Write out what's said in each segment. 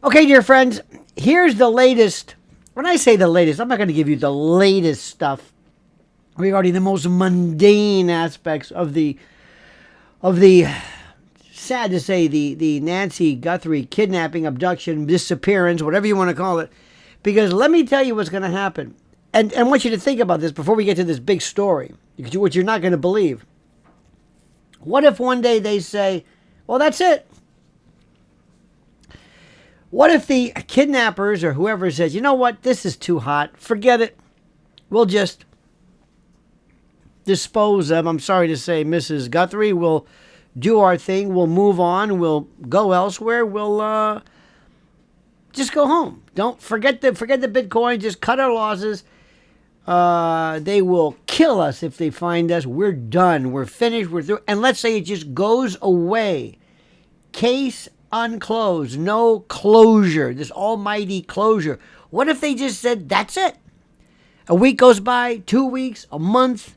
Okay, dear friends, here's the latest. When I say the latest, I'm not going to give you the latest stuff regarding the most mundane aspects of the sad to say, the Nancy Guthrie kidnapping, abduction, disappearance, whatever you want to call it. Because let me tell you what's going to happen. And I want you to think about this before we get to this big story, which you're not going to believe. What if one day they say, well, that's it? What if the kidnappers or whoever says, you know what, this is too hot, forget it. We'll just dispose of, I'm sorry to say, Mrs. Guthrie. We'll do our thing. We'll move on. We'll go elsewhere. We'll just go home. Don't forget the Bitcoin. Just cut our losses. They will kill us if they find us. We're done. We're finished. We're through. And let's say it just goes away. Case unclosed. No closure. This almighty closure. What if they just said, that's it? A week goes by, 2 weeks, a month.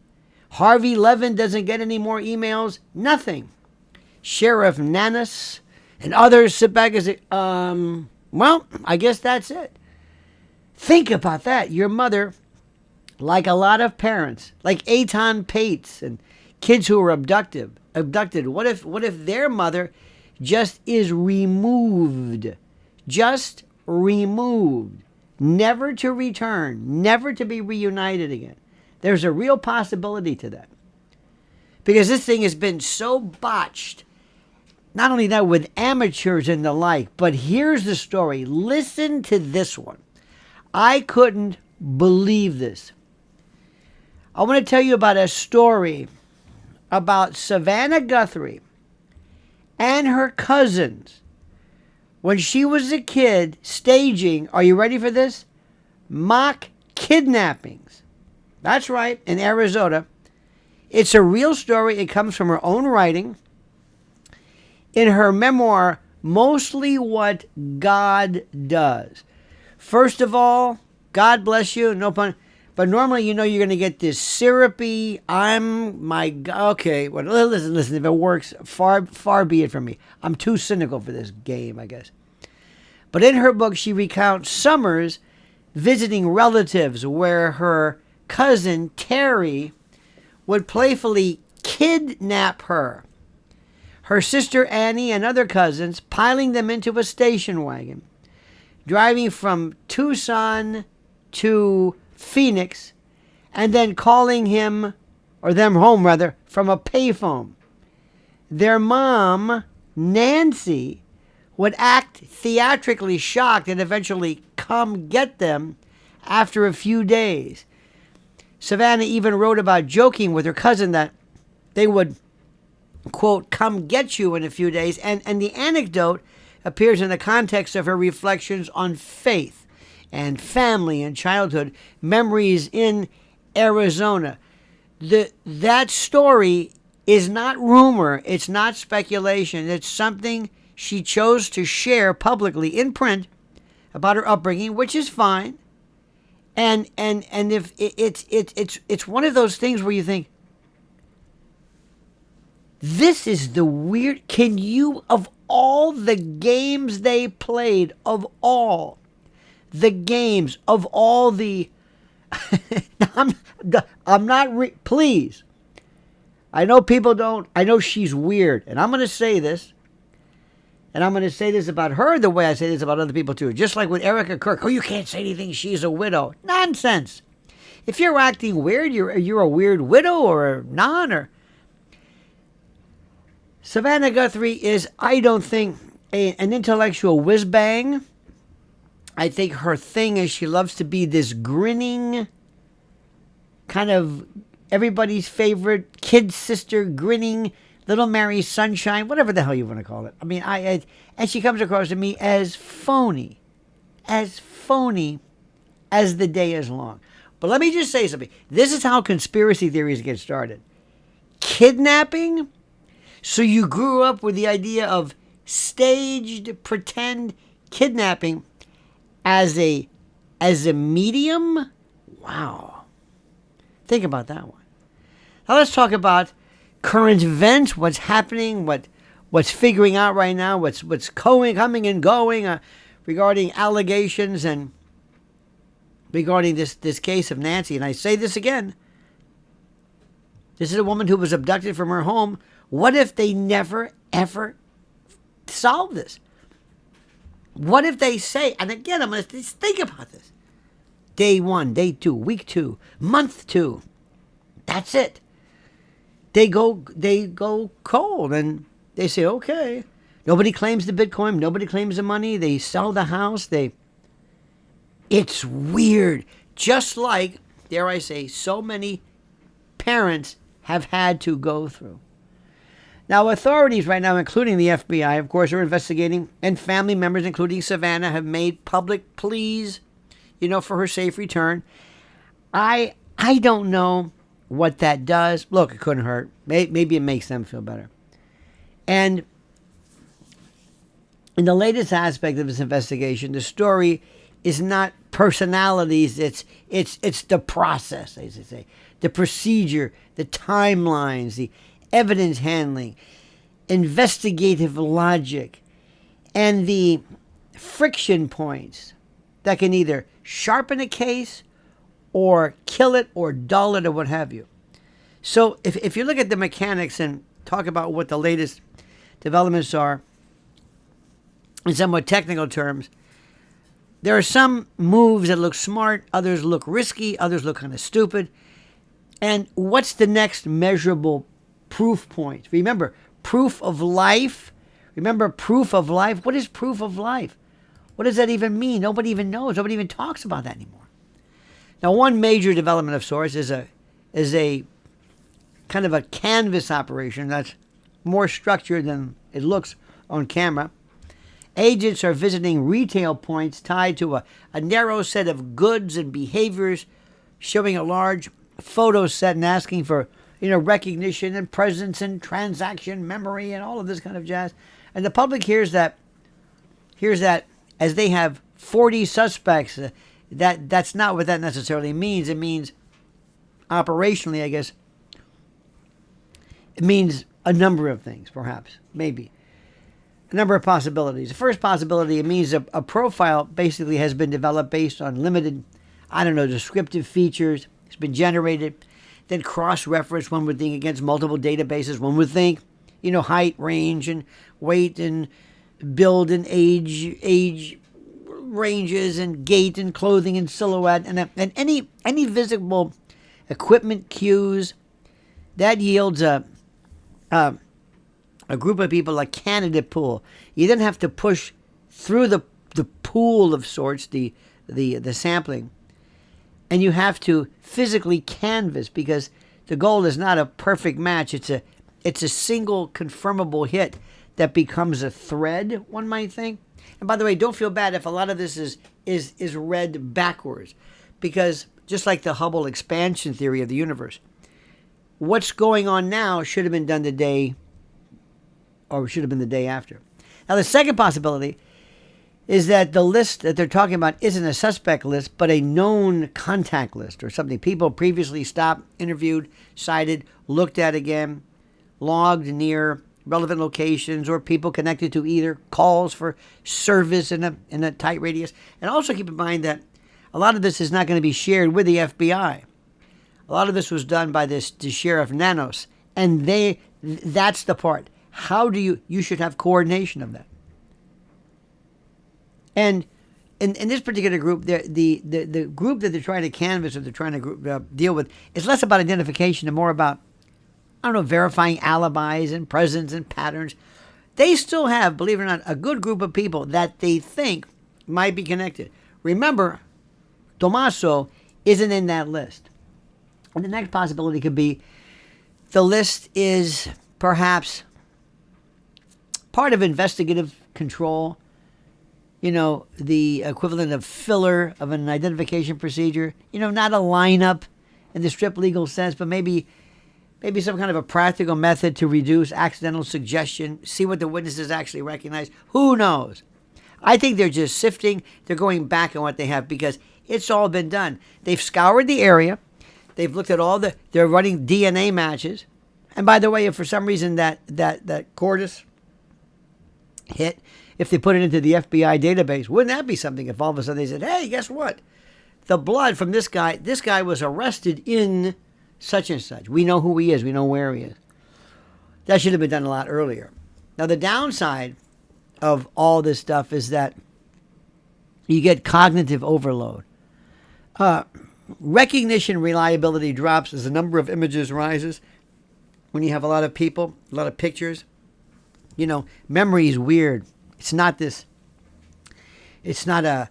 Harvey Levin doesn't get any more emails. Nothing. Sheriff Nanas and others sit back and say, well, I guess that's it. Think about that. Your mother, like a lot of parents, like Eitan Pates and kids who were abducted. What if their mother just is removed? Just removed. Never to return. Never to be reunited again. There's a real possibility to that. Because this thing has been so botched. Not only that, with amateurs and the like. But here's the story. Listen to this one. I couldn't believe this. I want to tell you about a story about Savannah Guthrie and her cousins when she was a kid staging, are you ready for this? Mock kidnappings. That's right, in Arizona. It's a real story. It comes from her own writing. In her memoir, Mostly What God Does. First of all, God bless you, no pun. But normally, you're going to get this syrupy, okay, well, listen, if it works, far be it from me. I'm too cynical for this game, I guess. But in her book, she recounts summers visiting relatives where her cousin, Terry, would playfully kidnap her sister Annie, and other cousins, piling them into a station wagon, driving from Tucson to Phoenix, and then calling him, or them home rather, from a payphone. Their mom, Nancy, would act theatrically shocked and eventually come get them after a few days. Savannah even wrote about joking with her cousin that they would, quote, come get you in a few days. And the anecdote appears in the context of her reflections on faith and family and childhood memories in Arizona. That story is not rumor. It's not speculation. It's something she chose to share publicly in print about her upbringing, which is fine. And if it's one of those things where you think, this is the weird, can you, of all the games they played, of all the games, of all the, I'm not, please. I know people don't, I know she's weird, and I'm going to say this, and I'm going to say this about her the way I say this about other people too. Just like with Erica Kirk, you can't say anything, she's a widow. Nonsense. If you're acting weird, you're a weird widow or a non, or Savannah Guthrie is, I don't think, an intellectual whiz-bang. I think her thing is she loves to be this grinning, kind of everybody's favorite kid sister, grinning, little Mary Sunshine, whatever the hell you want to call it. I mean, and she comes across to me as phony as the day is long. But let me just say something. This is how conspiracy theories get started. Kidnapping? So you grew up with the idea of staged pretend kidnapping as a medium? Wow. Think about that one. Now let's talk about current events, what's happening, what's figuring out right now, what's coming and going. regarding allegations and regarding this case of Nancy. And I say this again. This is a woman who was abducted from her home. What if they never, ever solve this? What if they say, and again, I'm going to think about this. Day 1, day 2, week 2, month 2. That's it. They go cold and they say, okay. Nobody claims the Bitcoin. Nobody claims the money. They sell the house. It's weird. Just like, dare I say, so many parents have had to go through. Now, authorities right now, including the FBI, of course, are investigating, and family members, including Savannah, have made public pleas, for her safe return. I don't know what that does. Look, it couldn't hurt. Maybe it makes them feel better. And in the latest aspect of this investigation, the story is not personalities. It's the process, as they say, the procedure, the timelines, the evidence handling, investigative logic, and the friction points that can either sharpen a case or kill it or dull it or what have you. So if you look at the mechanics and talk about what the latest developments are in somewhat technical terms, there are some moves that look smart, others look risky, others look kind of stupid. And what's the next measurable proof point? Remember, proof of life. Remember, proof of life. What is proof of life? What does that even mean? Nobody even knows. Nobody even talks about that anymore. Now, one major development of sorts is a kind of a canvas operation that's more structured than it looks on camera. Agents are visiting retail points tied to a narrow set of goods and behaviors, showing a large photo set and asking for recognition and presence and transaction memory and all of this kind of jazz. And the public hears that as they have 40 suspects. That's not what that necessarily means. It means operationally, I guess, it means a number of things, perhaps, maybe. A number of possibilities. The first possibility, it means a profile basically has been developed based on limited, descriptive features. It's been generated, then cross-referenced, one would think, against multiple databases. One would think, height, range, and weight, and build, and age ranges, and gait, and clothing, and silhouette, and any visible equipment cues. That yields a group of people, a candidate pool. You then have to push through the pool of sorts, the sampling, and you have to physically canvass, because the goal is not a perfect match. It's a single confirmable hit that becomes a thread, one might think. And by the way, don't feel bad if a lot of this is read backwards, because just like the Hubble expansion theory of the universe, what's going on now should have been done the day, or should have been the day after. Now, the second possibility is that the list that they're talking about isn't a suspect list, but a known contact list or something. People previously stopped, interviewed, cited, looked at again, logged near relevant locations, or people connected to either calls for service in a tight radius. And also keep in mind that a lot of this is not going to be shared with the FBI. A lot of this was done by the Sheriff Nanos, and that's the part. How do you should have coordination of that. And in this particular group, the group that they're trying to canvass or they're trying to deal with is less about identification and more about, verifying alibis and presence and patterns. They still have, believe it or not, a good group of people that they think might be connected. Remember, Tommaso isn't in that list. And the next possibility could be the list is perhaps part of investigative control, the equivalent of filler of an identification procedure, not a lineup in the strict legal sense, but maybe some kind of a practical method to reduce accidental suggestion, see what the witnesses actually recognize. Who knows? I think they're just sifting. They're going back on what they have because it's all been done. They've scoured the area. They've looked at they're running DNA matches. And by the way, if for some reason that Cordis hit if they put it into the FBI database. Wouldn't that be something if all of a sudden they said, hey, guess what? The blood from this guy was arrested in such and such. We know who he is. We know where he is. That should have been done a lot earlier. Now, the downside of all this stuff is that you get cognitive overload. Recognition reliability drops as the number of images rises. When you have a lot of people, a lot of pictures, memory is weird. It's not this. It's not a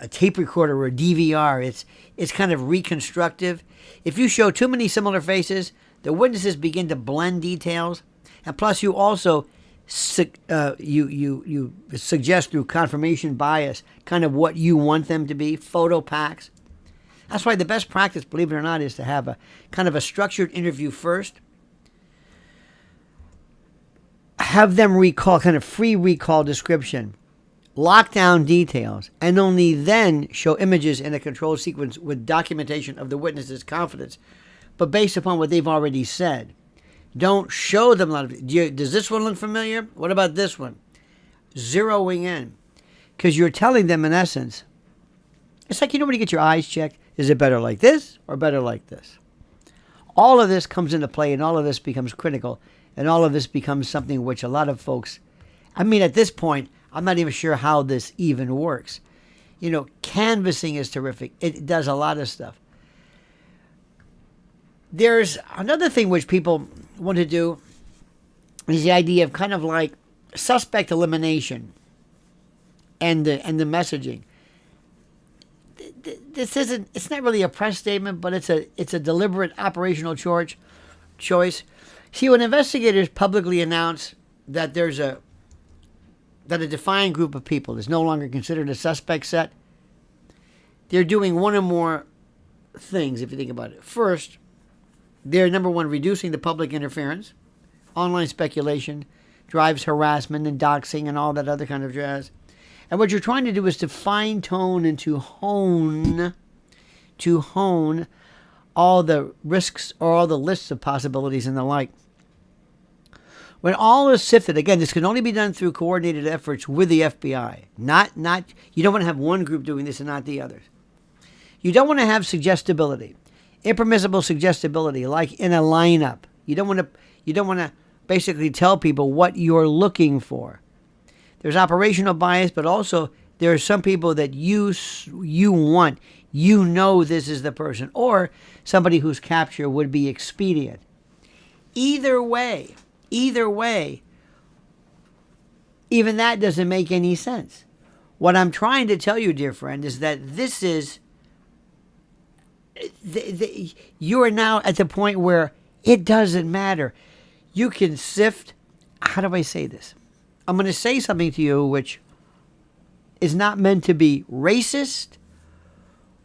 tape recorder or a DVR. It's kind of reconstructive. If you show too many similar faces, the witnesses begin to blend details, and plus you also you suggest through confirmation bias kind of what you want them to be. Photo packs. That's why the best practice, believe it or not, is to have a kind of a structured interview first. Have them recall, kind of free recall description, lock down details, and only then show images in a controlled sequence with documentation of the witness's confidence, but based upon what they've already said. Don't show them a lot of. Does this one look familiar? What about this one? Zeroing in, because you're telling them in essence. It's like when you get your eyes checked. Is it better like this or better like this? All of this comes into play, and all of this becomes critical, and all of this becomes something which a lot of folks. I mean, at this point, I'm not even sure how this even works. Canvassing is terrific. It does a lot of stuff. There's another thing which people want to do is the idea of kind of like suspect elimination and the messaging. It's not really a press statement, but it's a deliberate operational choice. See, when investigators publicly announce that that a defined group of people is no longer considered a suspect set, they're doing one or more things, if you think about it. First, they're, number one, reducing the public interference. Online speculation drives harassment and doxing and all that other kind of jazz. And what you're trying to do is to fine-tune and to hone all the risks or all the lists of possibilities and the like. When all is sifted, again, this can only be done through coordinated efforts with the FBI. Not you don't want to have one group doing this and not the others. You don't want to have suggestibility, impermissible suggestibility, like in a lineup. You don't want to basically tell people what you're looking for. There's operational bias, but also there are some people that you want. This is the person, or somebody whose capture would be expedient. Either way, even that doesn't make any sense. What I'm trying to tell you, dear friend, is that this is you are now at the point where it doesn't matter. You can sift. How do I say this? I'm going to say something to you which is not meant to be racist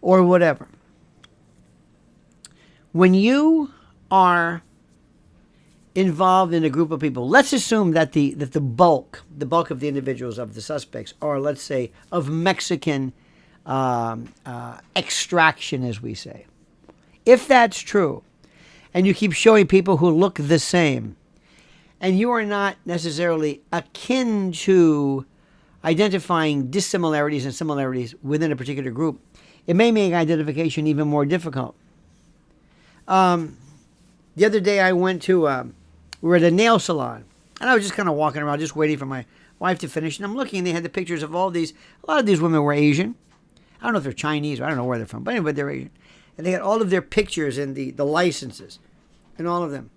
or whatever. When you are involved in a group of people, let's assume that the bulk of the individuals of the suspects are, let's say, of Mexican extraction, as we say. If that's true, and you keep showing people who look the same, and you are not necessarily akin to identifying dissimilarities and similarities within a particular group, it may make identification even more difficult. The other day I went to, we were at a nail salon, and I was just kind of walking around, just waiting for my wife to finish, and I'm looking, and they had the pictures of a lot of these women were Asian. I don't know if they're Chinese, or I don't know where they're from, but anyway, they're Asian. And they had all of their pictures and the licenses, and all of them.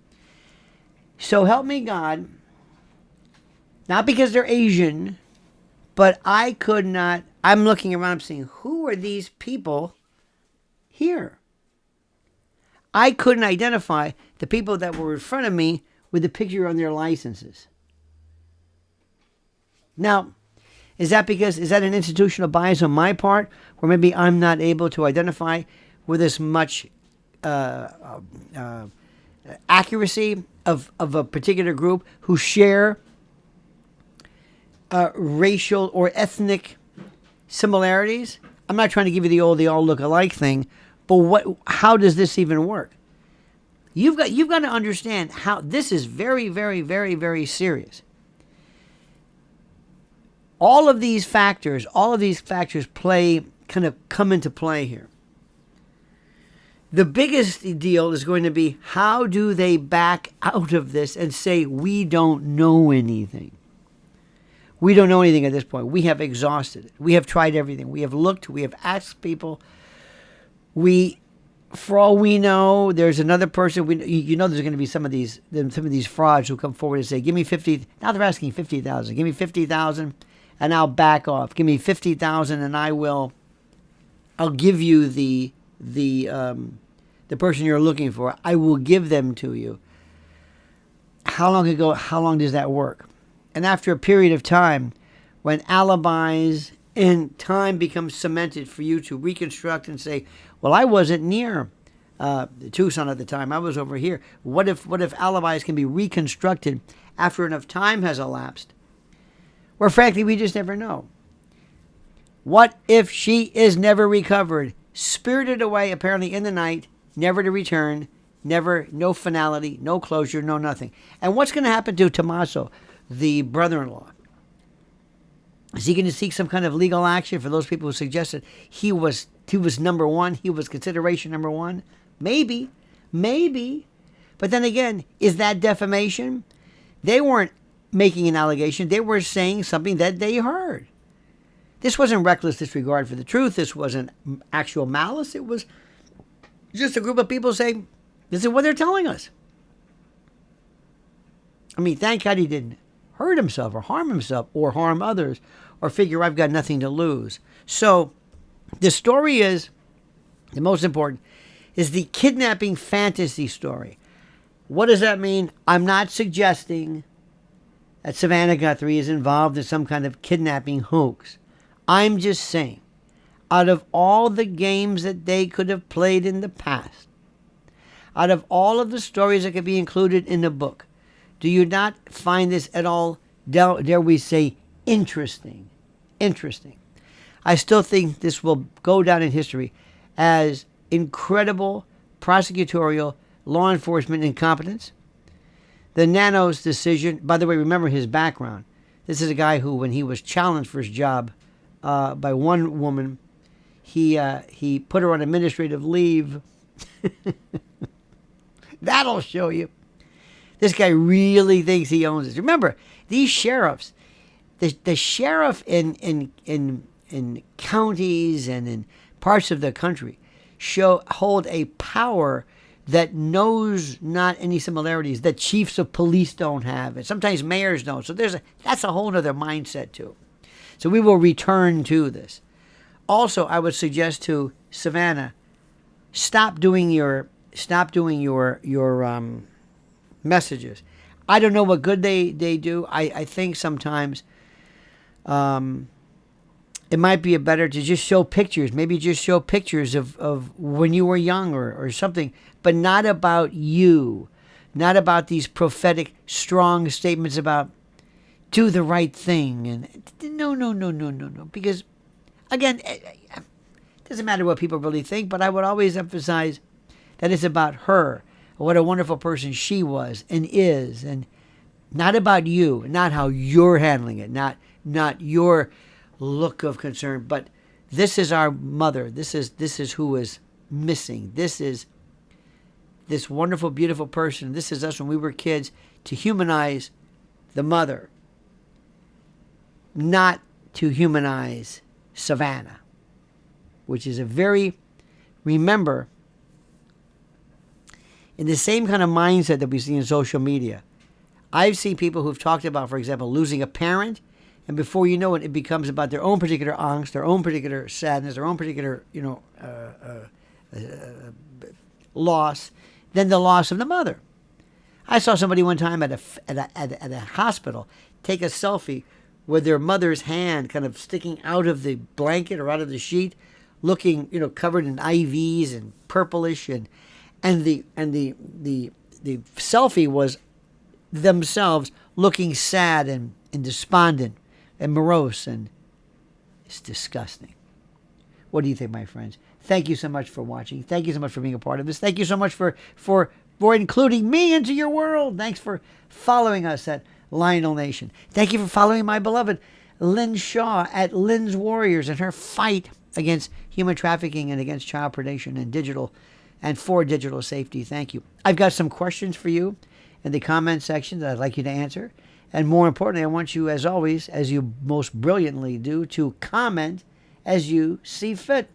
So help me God, not because they're Asian, but I could not, I'm looking around, I'm saying, who are these people here? I couldn't identify the people that were in front of me with the picture on their licenses. Now, is that an institutional bias on my part, where maybe I'm not able to identify with as much accuracy of a particular group who share racial or ethnic similarities? I'm not trying to give you they all look alike thing, but how does this even work? You've got to understand how this is very, very, very, very serious. All of these factors kind of come into play here. The biggest deal is going to be, how do they back out of this and say, we don't know anything? We don't know anything at this point. We have exhausted it. We have tried everything. We have looked. We have asked people. For all we know, there's another person. There's going to be some of these frauds who come forward and say, "Give me 50." Now they're asking 50,000. Give me 50,000, and I'll back off. Give me 50,000, and I'll give you the person you're looking for. I will give them to you. How long does that work? And after a period of time, when alibis and time becomes cemented for you to reconstruct and say, well, I wasn't near Tucson at the time. I was over here. What if alibis can be reconstructed after enough time has elapsed? Where frankly, we just never know. What if she is never recovered, spirited away apparently in the night, never to return, no finality, no closure, no nothing? And what's going to happen to Tommaso, the brother-in-law? Is he going to seek some kind of legal action for those people who suggested he was number one, he was consideration number one? Maybe. But then again, is that defamation? They weren't making an allegation. They were saying something that they heard. This wasn't reckless disregard for the truth. This wasn't actual malice. It was just a group of people saying, this is what they're telling us. I mean, thank God he didn't hurt himself or harm others or figure I've got nothing to lose. So the story is, the most important, is the kidnapping fantasy story. What does that mean? I'm not suggesting that Savannah Guthrie is involved in some kind of kidnapping hoax. I'm just saying, out of all the games that they could have played in the past, out of all of the stories that could be included in the book, do you not find this at all, dare we say, interesting? Interesting. I still think this will go down in history as incredible prosecutorial law enforcement incompetence. The Nanos decision, by the way, remember his background. This is a guy who, when he was challenged for his job by one woman, he put her on administrative leave. That'll show you. This guy really thinks he owns this. Remember, these sheriffs, the sheriff in counties and in parts of the country hold a power that knows not any similarities that chiefs of police don't have, and sometimes mayors don't. So that's a whole other mindset too. So we will return to this. Also, I would suggest to Savannah, stop doing your messages. I don't know what good they do. I think sometimes it might be better to just show pictures. Maybe just show pictures of when you were young or something, but not about you. Not about these prophetic, strong statements about do the right thing. And no. Because, again, it doesn't matter what people really think, but I would always emphasize that it's about her, what a wonderful person she was and is, and not about you, not how you're handling it, not your look of concern, but this is our mother. This is who is missing. This is this wonderful, beautiful person. This is us when we were kids, to humanize the mother, not to humanize Savannah, which is remember, in the same kind of mindset that we see in social media. I've seen people who've talked about, for example, losing a parent, and before you know it, it becomes about their own particular angst, their own particular sadness, their own particular, loss, then the loss of the mother. I saw somebody one time at a hospital take a selfie with their mother's hand kind of sticking out of the blanket or out of the sheet, looking, covered in IVs and purplish, and the selfie was themselves looking sad and despondent and morose, and it's disgusting. What do you think, my friends? Thank you so much for watching. Thank you so much for being a part of this. Thank you so much for including me into your world. Thanks for following us at Lionel Nation. Thank you for following my beloved Lynn Shaw at Lynn's Warriors in her fight against human trafficking and against child predation and for digital safety. Thank you. I've got some questions for you in the comment section that I'd like you to answer. And more importantly, I want you, as always, as you most brilliantly do, to comment as you see fit.